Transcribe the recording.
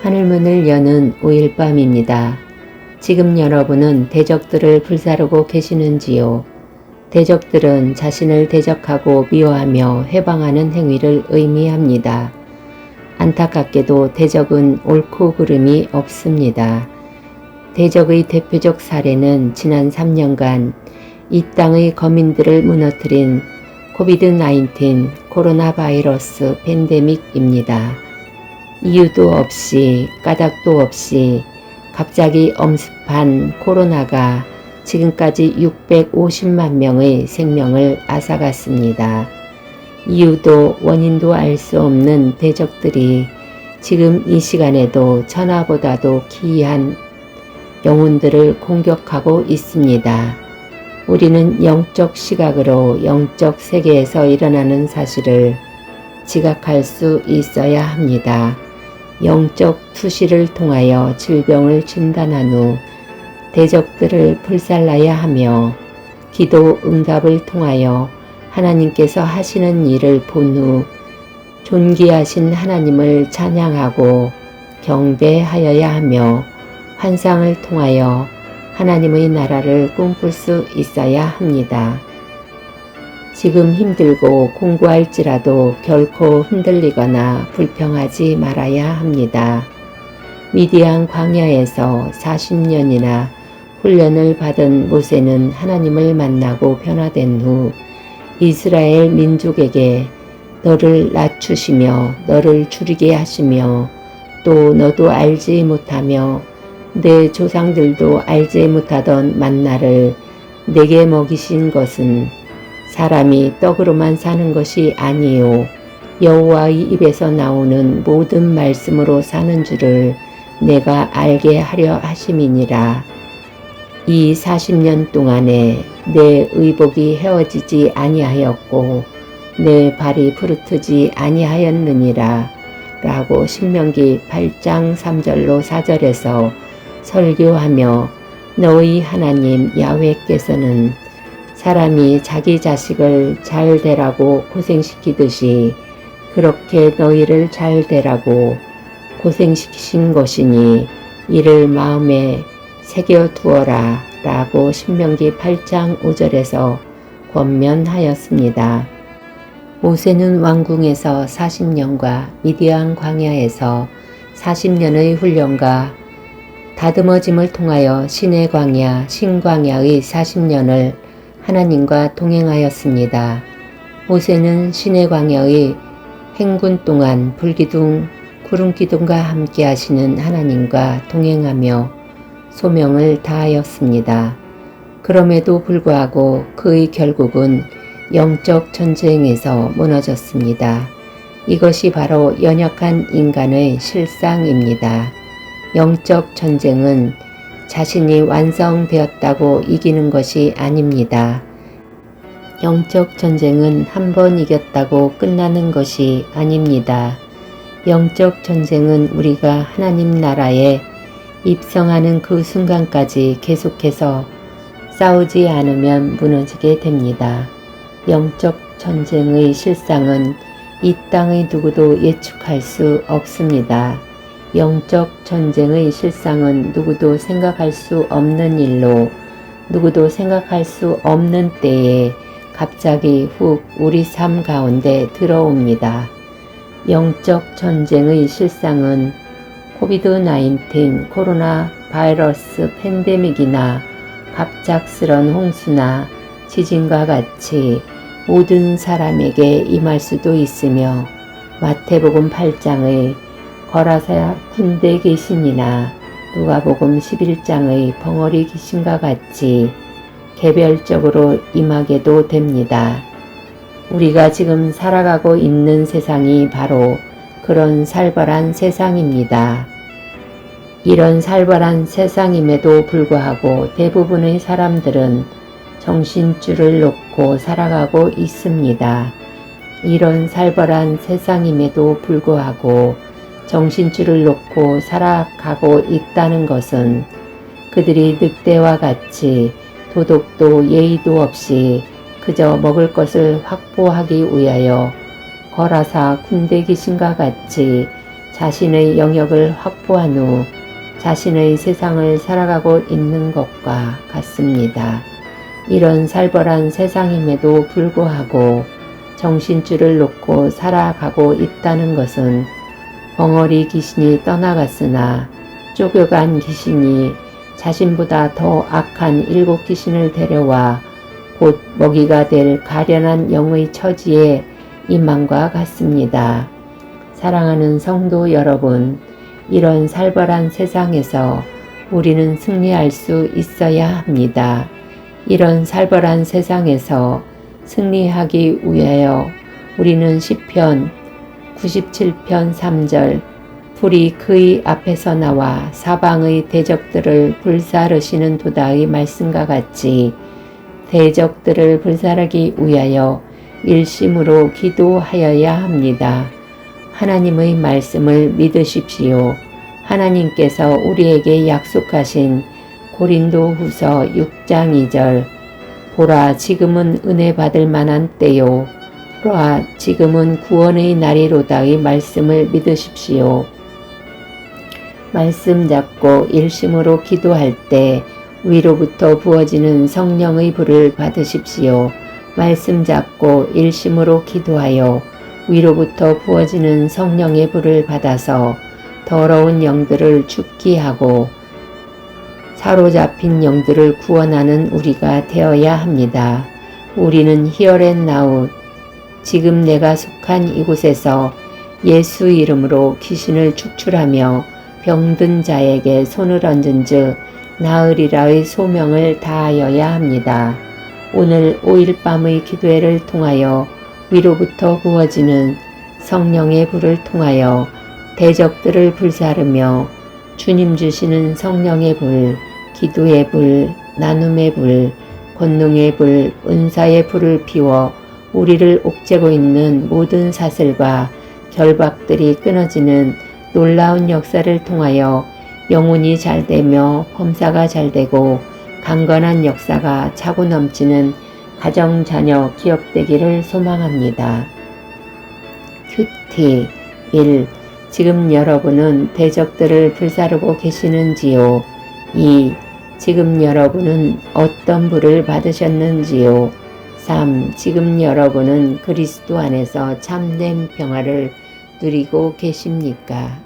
하늘문을 여는 5일 밤입니다. 지금 여러분은 대적들을 불사르고 계시는지요? 대적들은 자신을 대적하고 미워하며 해방하는 행위를 의미합니다. 안타깝게도 대적은 옳고 그름이 없습니다. 대적의 대표적 사례는 지난 3년간 이 땅의 거민들을 무너뜨린 코비드-19 코로나 바이러스 팬데믹입니다. 이유도 없이 까닭도 없이 갑자기 엄습한 코로나가 지금까지 650만 명의 생명을 앗아갔습니다. 이유도 원인도 알 수 없는 대적들이 지금 이 시간에도 천하보다도 기이한 영혼들을 공격하고 있습니다. 우리는 영적 시각으로 영적 세계에서 일어나는 사실을 지각할 수 있어야 합니다. 영적 투시를 통하여 질병을 진단한 후 대적들을 불살라야 하며 기도 응답을 통하여 하나님께서 하시는 일을 본 후 존귀하신 하나님을 찬양하고 경배하여야 하며 환상을 통하여 하나님의 나라를 꿈꿀 수 있어야 합니다. 지금 힘들고 공고할지라도 결코 흔들리거나 불평하지 말아야 합니다. 미디안 광야에서 40년이나 훈련을 받은 모세는 하나님을 만나고 변화된 후 이스라엘 민족에게 너를 낮추시며 너를 줄이게 하시며 또 너도 알지 못하며 내 조상들도 알지 못하던 만나를 내게 먹이신 것은 사람이 떡으로만 사는 것이 아니요 여호와의 입에서 나오는 모든 말씀으로 사는 줄을 내가 알게 하려 하심이니라. 이 40년 동안에 내 의복이 헤어지지 아니하였고 내 발이 부르트지 아니하였느니라 라고 신명기 8장 3절로 4절에서 설교하며 너희 하나님 야훼께서는 사람이 자기 자식을 잘 되라고 고생시키듯이 그렇게 너희를 잘 되라고 고생시키신 것이니 이를 마음에 새겨두어라 라고 신명기 8장 5절에서 권면하였습니다. 모세는 왕궁에서 40년과 미디안 광야에서 40년의 훈련과 다듬어짐을 통하여 신의 광야, 신광야의 40년을 하나님과 동행하였습니다. 모세는 신의 광야의 행군 동안 불기둥, 구름기둥과 함께 하시는 하나님과 동행하며 소명을 다하였습니다. 그럼에도 불구하고 그의 결국은 영적 전쟁에서 무너졌습니다. 이것이 바로 연약한 인간의 실상입니다. 영적 전쟁은 자신이 완성되었다고 이기는 것이 아닙니다. 영적 전쟁은 한 번 이겼다고 끝나는 것이 아닙니다. 영적 전쟁은 우리가 하나님 나라에 입성하는 그 순간까지 계속해서 싸우지 않으면 무너지게 됩니다. 영적 전쟁의 실상은 이 땅의 누구도 예측할 수 없습니다. 영적 전쟁의 실상은 누구도 생각할 수 없는 일로 누구도 생각할 수 없는 때에 갑자기 훅 우리 삶 가운데 들어옵니다. 영적 전쟁의 실상은 코비드-19 코로나 바이러스 팬데믹이나 갑작스런 홍수나 지진과 같이 모든 사람에게 임할 수도 있으며 마태복음 8장의 거라사 군대 귀신이나 누가복음 11장의 벙어리 귀신과 같이 개별적으로 임하게도 됩니다. 우리가 지금 살아가고 있는 세상이 바로 그런 살벌한 세상입니다. 이런 살벌한 세상임에도 불구하고 대부분의 사람들은 정신줄을 놓고 살아가고 있습니다. 이런 살벌한 세상임에도 불구하고 정신줄을 놓고 살아가고 있다는 것은 그들이 늑대와 같이 도덕도 예의도 없이 그저 먹을 것을 확보하기 위하여 거라사 군대 귀신과 같이 자신의 영역을 확보한 후 자신의 세상을 살아가고 있는 것과 같습니다. 이런 살벌한 세상임에도 불구하고 정신줄을 놓고 살아가고 있다는 것은 벙어리 귀신이 떠나갔으나 쫓겨간 귀신이 자신보다 더 악한 7 귀신을 데려와 곧 먹이가 될 가련한 영의 처지에 임함과 같습니다. 사랑하는 성도 여러분, 이런 살벌한 세상에서 우리는 승리할 수 있어야 합니다. 이런 살벌한 세상에서 승리하기 위하여 우리는 시편 97편 3절 불이 그의 앞에서 나와 사방의 대적들을 불사르시는 도다의 말씀과 같이 대적들을 불사르기 위하여 일심으로 기도하여야 합니다. 하나님의 말씀을 믿으십시오. 하나님께서 우리에게 약속하신 고린도후서 6장 2절 보라 지금은 은혜 받을 만한 때요 보라 지금은 구원의 날이로다의 말씀을 믿으십시오. 말씀 잡고 일심으로 기도할 때 위로부터 부어지는 성령의 불을 받으십시오. 말씀 잡고 일심으로 기도하여 위로부터 부어지는 성령의 불을 받아서 더러운 영들을 죽게 하고 사로잡힌 영들을 구원하는 우리가 되어야 합니다. 우리는 히얼 앤 나우 지금 내가 속한 이곳에서 예수 이름으로 귀신을 축출하며 병든 자에게 손을 얹은 즉 나으리라의 소명을 다하여야 합니다. 오늘 5일 밤의 기도회를 통하여 위로부터 부어지는 성령의 불을 통하여 대적들을 불사르며 주님 주시는 성령의 불, 기도의 불, 나눔의 불, 권능의 불, 은사의 불을 피워 우리를 옥죄고 있는 모든 사슬과 결박들이 끊어지는 놀라운 역사를 통하여 영혼이 잘되며 범사가 잘되고 강건한 역사가 차고 넘치는 가정, 자녀, 기업되기를 소망합니다. 큐티 1. 지금 여러분은 대적들을 불사르고 계시는지요? 2. 지금 여러분은 어떤 불을 받으셨는지요? 3. 지금 여러분은 그리스도 안에서 참된 평화를 누리고 계십니까?